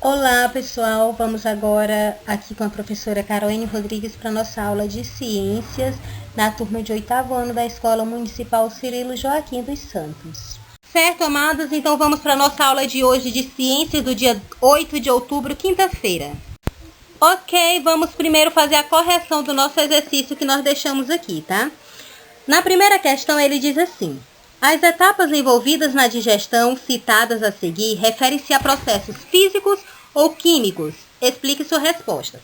Olá pessoal, vamos agora aqui com a professora Caroline Rodrigues para nossa aula de ciências na turma de 8º ano da Escola Municipal Cirilo Joaquim dos Santos. Certo, amados? Então vamos para nossa aula de hoje de ciências do dia 8 de outubro, quinta-feira. Ok, vamos primeiro fazer a correção do nosso exercício que nós deixamos aqui, tá? Na primeira questão ele diz assim: as etapas envolvidas na digestão citadas a seguir referem-se a processos físicos ou químicos? Explique sua resposta.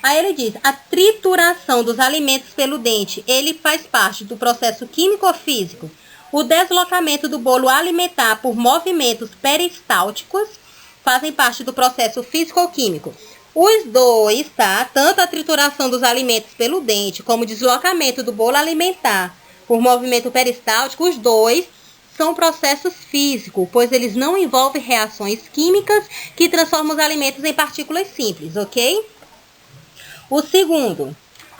Aí ele diz: a trituração dos alimentos pelo dente, ele faz parte do processo químico ou físico? O deslocamento do bolo alimentar por movimentos peristálticos fazem parte do processo físico ou químico? Os dois, tá? Tanto a trituração dos alimentos pelo dente como o deslocamento do bolo alimentar por movimento peristáltico, os dois são processos físicos, pois eles não envolvem reações químicas que transformam os alimentos em partículas simples, ok? O segundo,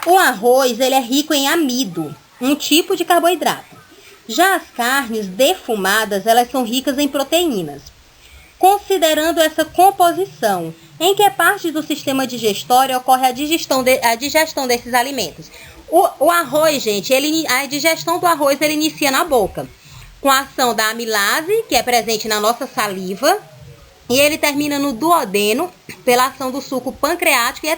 o arroz ele é rico em amido, um tipo de carboidrato. Já as carnes defumadas, elas são ricas em proteínas. Considerando essa composição, em que parte do sistema digestório ocorre a digestão desses alimentos? O arroz, gente, a digestão do arroz ele inicia na boca, com a ação da amilase, que é presente na nossa saliva, e ele termina no duodeno, pela ação do suco pancreático e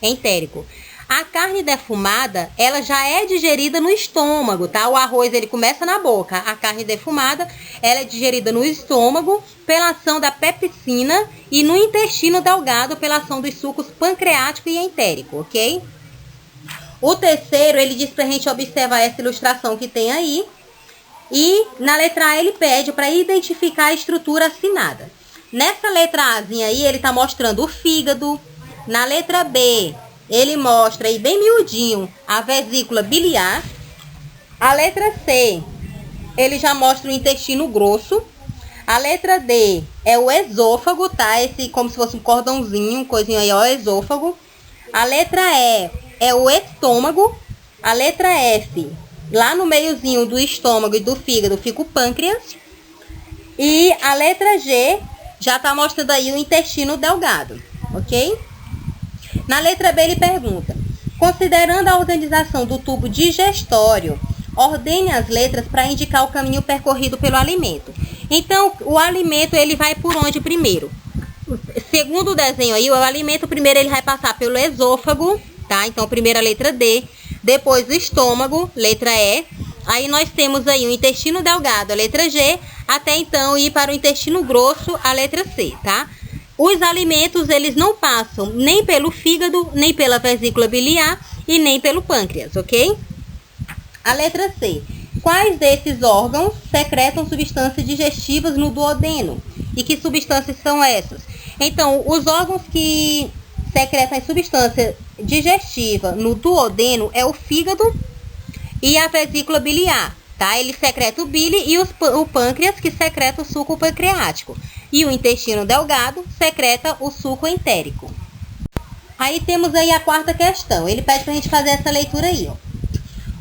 entérico. A carne defumada, ela já é digerida no estômago, tá? O arroz, ele começa na boca. A carne defumada, ela é digerida no estômago pela ação da pepsina e no intestino delgado pela ação dos sucos pancreático e entérico, ok? O terceiro, ele diz pra gente observar essa ilustração que tem aí. E na letra A, ele pede para identificar a estrutura assinada. Nessa letra Azinha aí, ele tá mostrando o fígado. Na letra B, ele mostra aí bem miudinho a vesícula biliar. A letra C, ele já mostra o intestino grosso. A letra D é o esôfago, tá? Esse como se fosse um cordãozinho, coisinha aí, ó, o esôfago. A letra E é o estômago. A letra F, lá no meiozinho do estômago e do fígado, fica o pâncreas. E a letra G já tá mostrando aí o intestino delgado, ok? Na letra B ele pergunta: considerando a organização do tubo digestório, ordene as letras para indicar o caminho percorrido pelo alimento. Então, o alimento ele vai por onde primeiro? Segundo o desenho aí, o alimento primeiro ele vai passar pelo esôfago, tá? Então, primeiro a letra D, depois o estômago, letra E. Aí nós temos aí o intestino delgado, a letra G, até então ir para o intestino grosso, a letra C, tá? Os alimentos, eles não passam nem pelo fígado, nem pela vesícula biliar e nem pelo pâncreas, ok? A letra C. Quais desses órgãos secretam substâncias digestivas no duodeno? E que substâncias são essas? Então, os órgãos que secretam substância digestiva no duodeno é o fígado e a vesícula biliar, tá? Ele secreta o bile e o pâncreas, que secreta o suco pancreático. E o intestino delgado secreta o suco entérico. Aí temos aí a quarta questão. Ele pede pra gente fazer essa leitura aí, ó.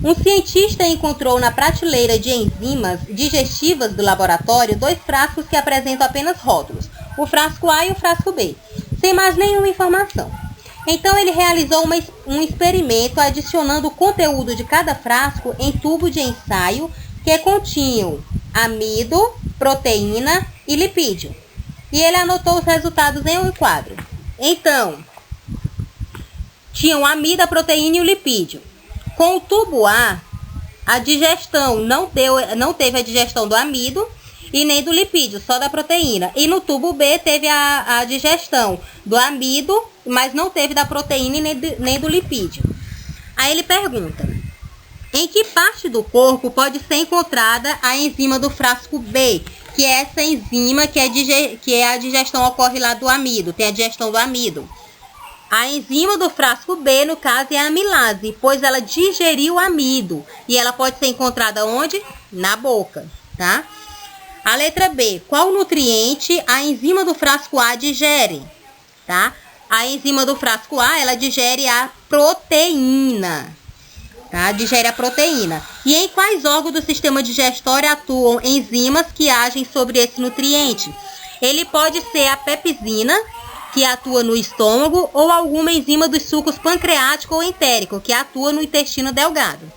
Um cientista encontrou na prateleira de enzimas digestivas do laboratório 2 frascos que apresentam apenas rótulos, o frasco A e o frasco B, sem mais nenhuma informação. Então ele realizou um experimento adicionando o conteúdo de cada frasco em tubo de ensaio que continham amido, proteína e lipídio. E ele anotou os resultados em um quadro. Então, tinham amido, a proteína e o lipídio. Com o tubo A, a digestão não teve a digestão do amido e nem do lipídio, só da proteína. E no tubo B teve a digestão do amido, mas não teve da proteína e nem do lipídio. Aí ele pergunta: em que parte do corpo pode ser encontrada a enzima do frasco B? Que é essa enzima que a digestão ocorre lá do amido, tem a digestão do amido. A enzima do frasco B, no caso, é a amilase, pois ela digeriu o amido. E ela pode ser encontrada onde? Na boca, tá? A letra B. Qual nutriente a enzima do frasco A digere? Tá? A enzima do frasco A, ela digere a proteína. Tá? Digere a proteína. E em quais órgãos do sistema digestório atuam enzimas que agem sobre esse nutriente? Ele pode ser a pepsina, que atua no estômago, ou alguma enzima dos sucos pancreático ou entérico, que atua no intestino delgado.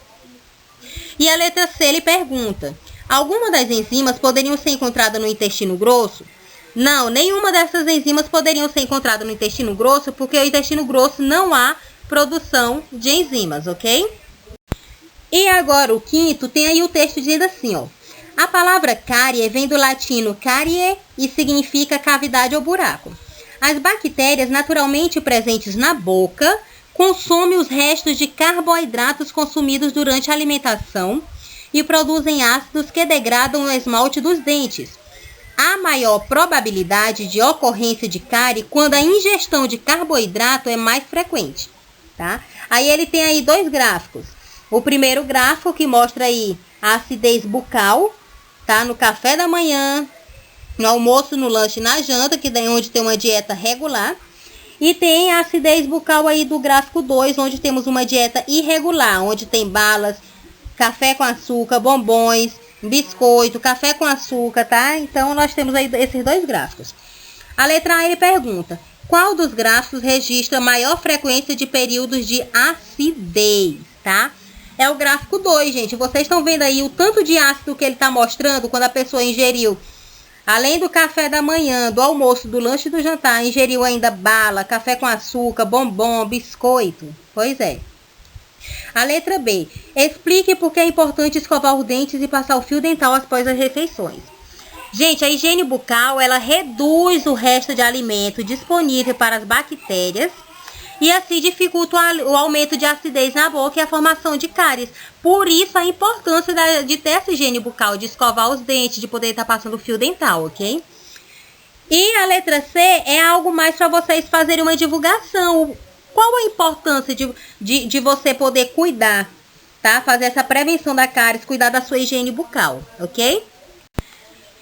E a letra C, ele pergunta: alguma das enzimas poderiam ser encontradas no intestino grosso? Não, nenhuma dessas enzimas poderiam ser encontradas no intestino grosso, porque o intestino grosso não há produção de enzimas, ok? E agora o quinto, tem aí o texto dizendo assim, ó. A palavra cárie vem do latino carie e significa cavidade ou buraco. As bactérias naturalmente presentes na boca consomem os restos de carboidratos consumidos durante a alimentação e produzem ácidos que degradam o esmalte dos dentes. Há maior probabilidade de ocorrência de cárie quando a ingestão de carboidrato é mais frequente, tá? Aí ele tem aí dois gráficos. O primeiro gráfico que mostra aí a acidez bucal, tá? No café da manhã, no almoço, no lanche e na janta, que daí é onde tem uma dieta regular. E tem a acidez bucal aí do gráfico 2, onde temos uma dieta irregular, onde tem balas, café com açúcar, bombons, biscoito, café com açúcar, tá? Então, nós temos aí esses dois gráficos. A letra A, ele pergunta: qual dos gráficos registra maior frequência de períodos de acidez, tá? É o gráfico 2, gente. Vocês estão vendo aí o tanto de ácido que ele está mostrando quando a pessoa ingeriu. Além do café da manhã, do almoço, do lanche e do jantar, ingeriu ainda bala, café com açúcar, bombom, biscoito. Pois é. A letra B. Explique por que é importante escovar os dentes e passar o fio dental após as refeições. Gente, a higiene bucal, ela reduz o resto de alimento disponível para as bactérias e assim dificulta o aumento de acidez na boca e a formação de cáries. Por isso a importância de ter essa higiene bucal, de escovar os dentes, de poder estar passando o fio dental, ok? E a letra C é algo mais para vocês fazerem uma divulgação. Qual a importância de você poder cuidar, tá? Fazer essa prevenção da cáries, cuidar da sua higiene bucal, ok?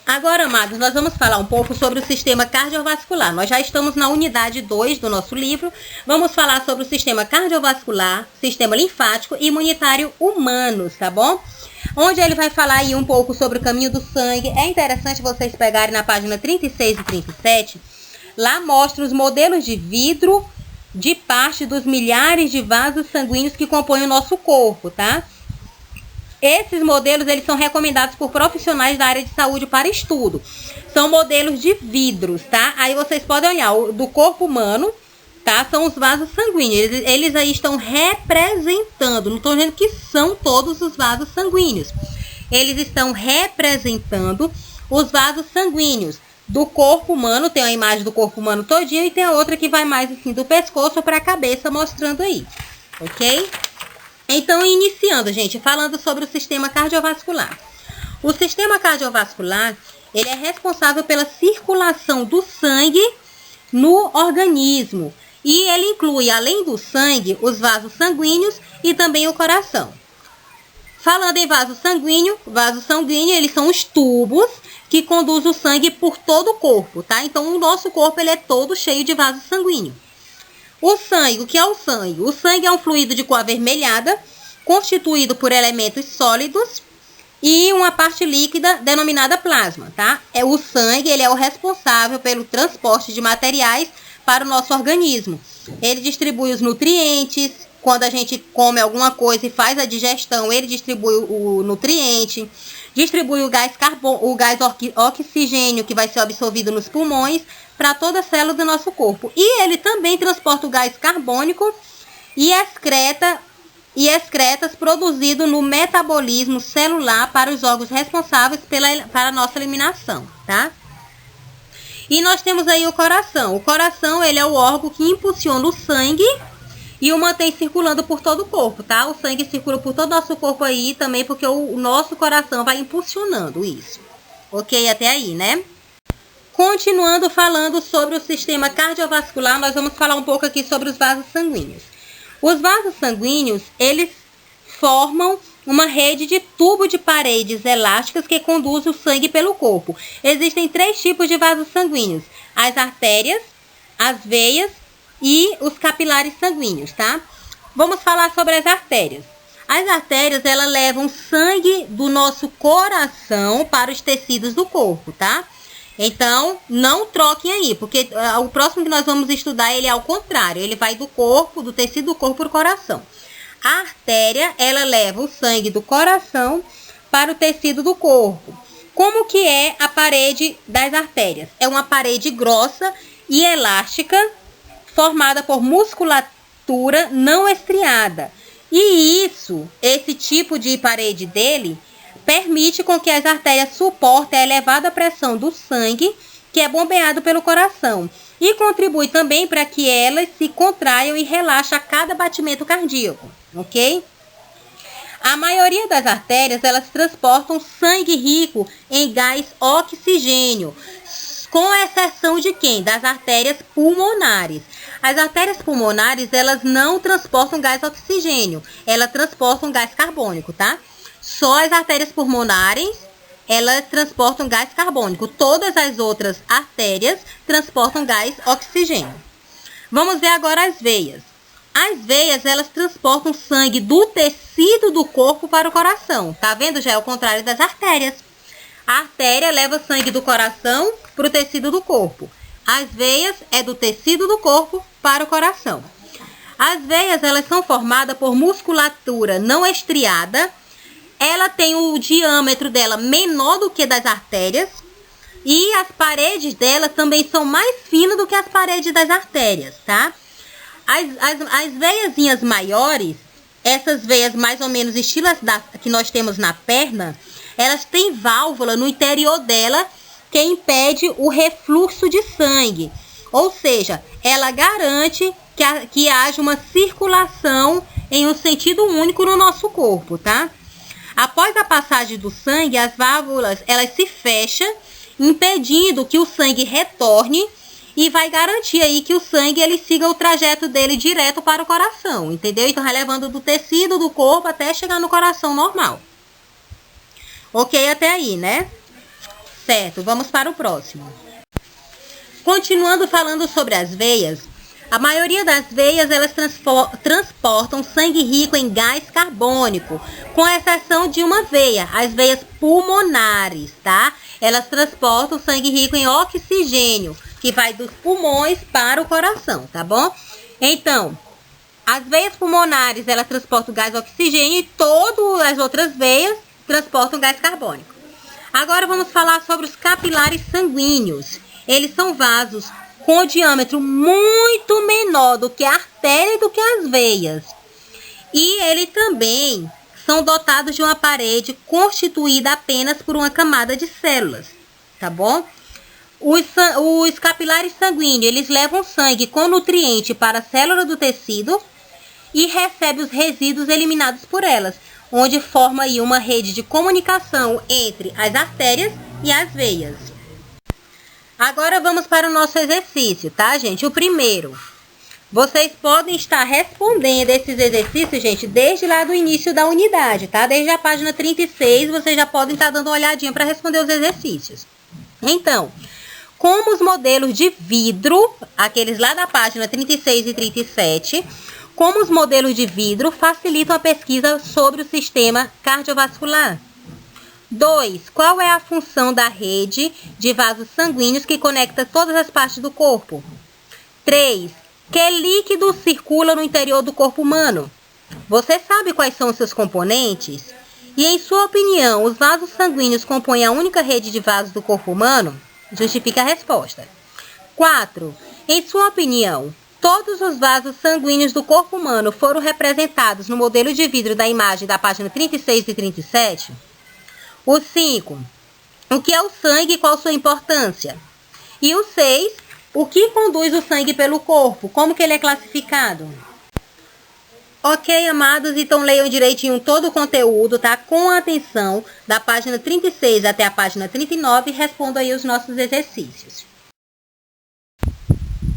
Agora, amados, nós vamos falar um pouco sobre o sistema cardiovascular. Nós já estamos na unidade 2 do nosso livro. Vamos falar sobre o sistema cardiovascular, sistema linfático e imunitário humanos, tá bom? Onde ele vai falar aí um pouco sobre o caminho do sangue. É interessante vocês pegarem na página 36 e 37. Lá mostra os modelos de vidro de parte dos milhares de vasos sanguíneos que compõem o nosso corpo, tá? Esses modelos, eles são recomendados por profissionais da área de saúde para estudo. São modelos de vidros, tá? Aí vocês podem olhar, do corpo humano, tá? São os vasos sanguíneos. Eles aí estão representando, não estou dizendo que são todos os vasos sanguíneos. Eles estão representando os vasos sanguíneos do corpo humano. Tem a imagem do corpo humano todinho e tem a outra que vai mais assim do pescoço para a cabeça, mostrando aí, ok? Então, iniciando, gente, falando sobre o sistema cardiovascular. O sistema cardiovascular, ele é responsável pela circulação do sangue no organismo. E ele inclui, além do sangue, os vasos sanguíneos e também o coração. Falando em vaso sanguíneo, eles são os tubos que conduzem o sangue por todo o corpo, tá? Então, o nosso corpo, ele é todo cheio de vaso sanguíneo. O sangue, o que é o sangue? O sangue é um fluido de cor avermelhada, constituído por elementos sólidos e uma parte líquida denominada plasma, tá? O sangue, ele é o responsável pelo transporte de materiais para o nosso organismo. Ele distribui os nutrientes. Quando a gente come alguma coisa e faz a digestão, ele distribui o nutriente, distribui o gás oxigênio que vai ser absorvido nos pulmões para toda a célula do nosso corpo. E ele também transporta o gás carbônico e excretas produzido no metabolismo celular para os órgãos responsáveis para a nossa eliminação, tá? E nós temos aí o coração. O coração, ele é o órgão que impulsiona o sangue e o mantém circulando por todo o corpo, tá? O sangue circula por todo o nosso corpo aí também, porque o nosso coração vai impulsionando isso. Ok? Até aí, né? Continuando falando sobre o sistema cardiovascular, nós vamos falar um pouco aqui sobre os vasos sanguíneos. Os vasos sanguíneos, eles formam uma rede de tubo de paredes elásticas que conduz o sangue pelo corpo. Existem 3 tipos de vasos sanguíneos: as artérias, as veias e os capilares sanguíneos, tá? Vamos falar sobre as artérias. As artérias, elas levam sangue do nosso coração para os tecidos do corpo, tá? Então, não troquem aí, porque o próximo que nós vamos estudar, ele é ao contrário. Ele vai do corpo, do tecido do corpo para o coração. A artéria, ela leva o sangue do coração para o tecido do corpo. Como que é a parede das artérias? É uma parede grossa e elástica, formada por musculatura não estriada. E esse tipo de parede dele, permite com que as artérias suportem a elevada pressão do sangue que é bombeado pelo coração e contribui também para que elas se contraiam e relaxem a cada batimento cardíaco, ok? A maioria das artérias, elas transportam sangue rico em gás oxigênio, com exceção de quem? Das artérias pulmonares. As artérias pulmonares, elas não transportam gás oxigênio, elas transportam gás carbônico, tá? Só as artérias pulmonares, elas transportam gás carbônico. Todas as outras artérias transportam gás oxigênio. Vamos ver agora as veias. As veias, elas transportam sangue do tecido do corpo para o coração. Tá vendo? Já é o contrário das artérias. A artéria leva sangue do coração para o tecido do corpo. As veias é do tecido do corpo para o coração. As veias, elas são formadas por musculatura não estriada. Ela tem o diâmetro dela menor do que das artérias e as paredes dela também são mais finas do que as paredes das artérias, tá? As veiazinhas maiores, essas veias mais ou menos estilas que nós temos na perna, elas têm válvula no interior dela que impede o refluxo de sangue. Ou seja, ela garante que haja uma circulação em um sentido único no nosso corpo, tá? Após a passagem do sangue, as válvulas, elas se fecham, impedindo que o sangue retorne e vai garantir aí que o sangue ele siga o trajeto dele direto para o coração, entendeu? Então, vai levando do tecido do corpo até chegar no coração normal. Ok até aí, né? Certo, vamos para o próximo. Continuando falando sobre as veias, a maioria das veias, elas transportam sangue rico em gás carbônico, com exceção de uma veia, as veias pulmonares, tá? Elas transportam sangue rico em oxigênio, que vai dos pulmões para o coração, tá bom? Então, as veias pulmonares, elas transportam gás oxigênio e todas as outras veias transportam gás carbônico. Agora vamos falar sobre os capilares sanguíneos. Eles são vasos com diâmetro muito menor do que a artéria e do que as veias. E eles também são dotados de uma parede constituída apenas por uma camada de células, tá bom? Os capilares sanguíneos, eles levam sangue com nutriente para a célula do tecido e recebem os resíduos eliminados por elas, onde forma aí uma rede de comunicação entre as artérias e as veias. Agora vamos para o nosso exercício, tá, gente? O primeiro, vocês podem estar respondendo esses exercícios, gente, desde lá do início da unidade, tá? Desde a página 36, vocês já podem estar dando uma olhadinha para responder os exercícios. Então, como os modelos de vidro, aqueles lá da página 36 e 37, como os modelos de vidro facilitam a pesquisa sobre o sistema cardiovascular? 2. Qual é a função da rede de vasos sanguíneos que conecta todas as partes do corpo? 3. Que líquido circula no interior do corpo humano? Você sabe quais são os seus componentes? E em sua opinião, os vasos sanguíneos compõem a única rede de vasos do corpo humano? Justifique a resposta. 4. Em sua opinião, todos os vasos sanguíneos do corpo humano foram representados no modelo de vidro da imagem da página 36 e 37? O 5. O que é o sangue e qual sua importância? E o 6. O que conduz o sangue pelo corpo? Como que ele é classificado? Ok, amados, então leiam direitinho todo o conteúdo, tá? Com atenção, da página 36 até a página 39 e respondam aí os nossos exercícios.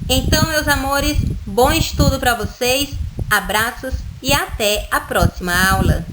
Então, meus amores, bom estudo para vocês, abraços e até a próxima aula.